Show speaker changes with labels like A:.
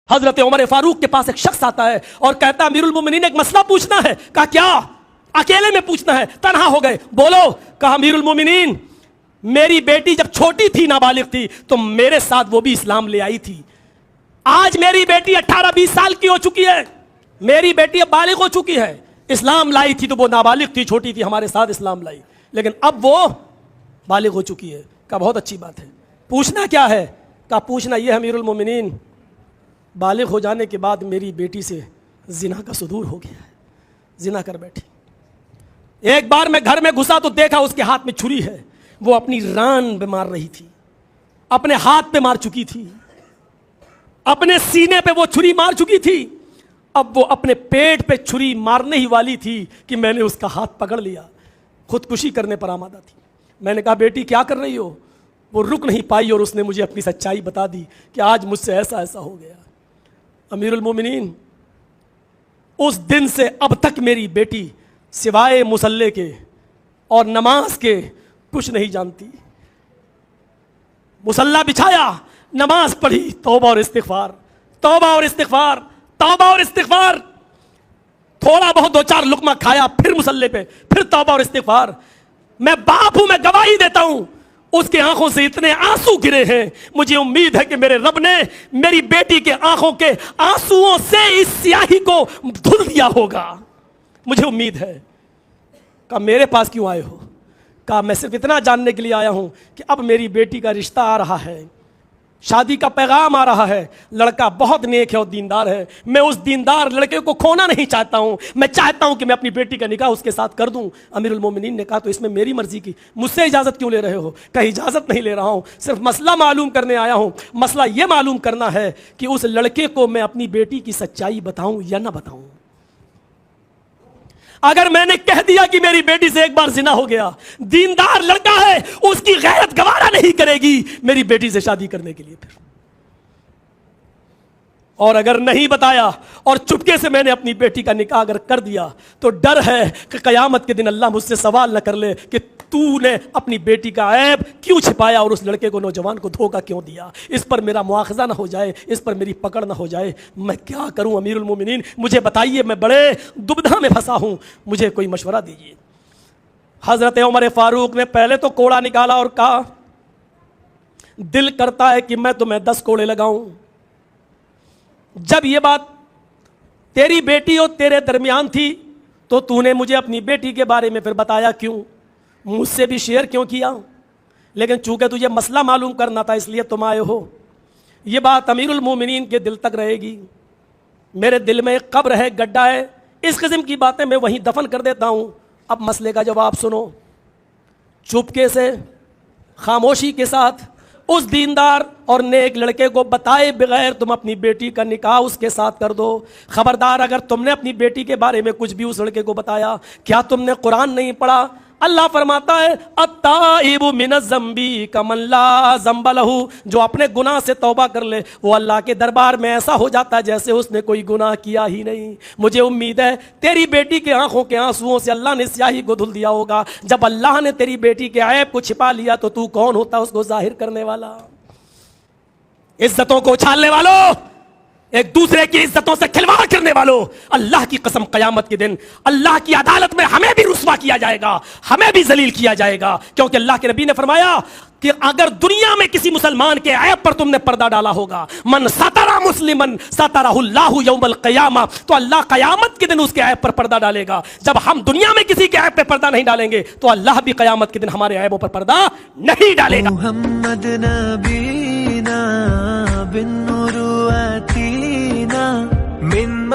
A: حضرت عمر فاروق کے پاس ایک شخص آتا ہے اور کہتا ہے امیرُ المومنین ایک مسئلہ پوچھنا ہے. کہا کیا؟ اکیلے میں پوچھنا ہے. تنہا ہو گئے. بولو. کہا امیرُ المومنین میری بیٹی جب چھوٹی تھی نابالغ تھی تو میرے ساتھ وہ بھی اسلام لے آئی تھی. آج میری بیٹی 18-20 سال کی ہو چکی ہے. میری بیٹی اب بالغ ہو چکی ہے. اسلام لائی تھی تو وہ نابالغ تھی, چھوٹی تھی, ہمارے ساتھ اسلام لائی, لیکن اب وہ بالغ ہو چکی ہے. کہا بہت اچھی بات ہے. پوچھنا کیا ہے؟ کہا پوچھنا یہ امیرُ المومنین بالغ ہو جانے کے بعد میری بیٹی سے زنا کا صدور ہو گیا ہے, زنا کر بیٹھی. ایک بار میں گھر میں گھسا تو دیکھا اس کے ہاتھ میں چھری ہے. وہ اپنی ران پہ مار رہی تھی, اپنے ہاتھ پہ مار چکی تھی, اپنے سینے پہ وہ چھری مار چکی تھی. اب وہ اپنے پیٹ پہ چھری مارنے ہی والی تھی کہ میں نے اس کا ہاتھ پکڑ لیا. خودکشی کرنے پر آمادہ تھی. میں نے کہا بیٹی کیا کر رہی ہو؟ وہ رک نہیں پائی اور اس نے مجھے اپنی سچائی بتا دی کہ آج مجھ سے ایسا ایسا ہو گیا. امیر المومنین اس دن سے اب تک میری بیٹی سوائے مصلی کے اور نماز کے کچھ نہیں جانتی. مصلی بچھایا, نماز پڑھی, توبہ اور استغفار, توبہ اور استغفار, توبہ اور استغفار. تھوڑا بہت 2-4 لقمہ کھایا, پھر مصلی پہ, پھر توبہ اور استغفار. میں باپ ہوں, میں گواہی دیتا ہوں اس کے آنکھوں سے اتنے آنسو گرے ہیں. مجھے امید ہے کہ میرے رب نے میری بیٹی کے آنکھوں کے آنسوؤں سے اس سیاہی کو دھل دیا ہوگا. مجھے امید ہے. کہا میرے پاس کیوں آئے ہو؟ کہا میں صرف اتنا جاننے کے لیے آیا ہوں کہ اب میری بیٹی کا رشتہ آ رہا ہے, شادی کا پیغام آ رہا ہے. لڑکا بہت نیک ہے اور دیندار ہے. میں اس دیندار لڑکے کو کھونا نہیں چاہتا ہوں. میں چاہتا ہوں کہ میں اپنی بیٹی کا نکاح اس کے ساتھ کر دوں. امیر المومنین نے کہا تو اس میں میری مرضی کی, مجھ سے اجازت کیوں لے رہے ہو؟ کہیں اجازت نہیں لے رہا ہوں, صرف مسئلہ معلوم کرنے آیا ہوں. مسئلہ یہ معلوم کرنا ہے کہ اس لڑکے کو میں اپنی بیٹی کی سچائی بتاؤں یا نہ بتاؤں. اگر میں نے کہہ دیا کہ میری بیٹی سے ایک بار زنا ہو گیا, دیندار لڑکا ہے, اس کی غیرت گوارا نہیں کرے گی میری بیٹی سے شادی کرنے کے لیے. پھر اور اگر نہیں بتایا اور چپکے سے میں نے اپنی بیٹی کا نکاح اگر کر دیا تو ڈر ہے کہ قیامت کے دن اللہ مجھ سے سوال نہ کر لے کہ تو نے اپنی بیٹی کا عیب کیوں چھپایا اور اس لڑکے کو, نوجوان کو دھوکہ کیوں دیا. اس پر میرا مواخذہ نہ ہو جائے, اس پر میری پکڑ نہ ہو جائے. میں کیا کروں امیر المومنین؟ مجھے بتائیے, میں بڑے دبدھا میں پھنسا ہوں, مجھے کوئی مشورہ دیجیے. حضرت عمر فاروق نے پہلے تو کوڑا نکالا اور کہا دل کرتا ہے کہ میں تمہیں 10 کوڑے لگاؤں. جب یہ بات تیری بیٹی اور تیرے درمیان تھی تو تو نے مجھے اپنی بیٹی کے بارے میں پھر بتایا کیوں؟ مجھ سے بھی شیئر کیوں کیا؟ لیکن چونکہ تجھے مسئلہ معلوم کرنا تھا اس لیے تم آئے ہو. یہ بات امیر المومنین کے دل تک رہے گی. میرے دل میں ایک قبر ہے, گڈھا ہے, اس قسم کی باتیں میں وہیں دفن کر دیتا ہوں. اب مسئلے کا جواب سنو. چپکے سے, خاموشی کے ساتھ اس دیندار اور نیک لڑکے کو بتائے بغیر تم اپنی بیٹی کا نکاح اس کے ساتھ کر دو. خبردار اگر تم نے اپنی بیٹی کے بارے میں کچھ بھی اس لڑکے کو بتایا, کیا تم نے قرآن نہیں پڑھا؟ اللہ فرماتا ہے التائب من الذنب کمن لا ذنب لہ, جو اپنے گناہ سے توبہ کر لے وہ اللہ کے دربار میں ایسا ہو جاتا ہے جیسے اس نے کوئی گناہ کیا ہی نہیں. مجھے امید ہے تیری بیٹی کے آنکھوں کے آنسوؤں سے اللہ نے سیاہی کو دھل دیا ہوگا. جب اللہ نے تیری بیٹی کے عیب کو چھپا لیا تو کون ہوتا اس کو ظاہر کرنے والا؟ عزتوں کو اچھالنے والوں, ایک دوسرے کی عزتوں سے کھلواڑ کرنے والوں, اللہ کی قسم قیامت کے دن اللہ کی عدالت میں ہمیں بھی رسوا کیا جائے گا, ہمیں بھی ذلیل کیا جائے گا. کیونکہ اللہ کے نبی نے فرمایا کہ اگر دنیا میں کسی مسلمان کے عیب پر تم نے پردہ ڈالا ہوگا, من ستر مسلمن سترہ اللہ یوم القیامہ, تو اللہ قیامت کے دن اس کے عیب پر پردہ ڈالے گا. جب ہم دنیا میں کسی کے عیب پہ پردہ نہیں ڈالیں گے تو اللہ بھی قیامت کے دن ہمارے عیبوں پر پردہ نہیں ڈالے گا.
B: محمد نبینا بالنور آتینا من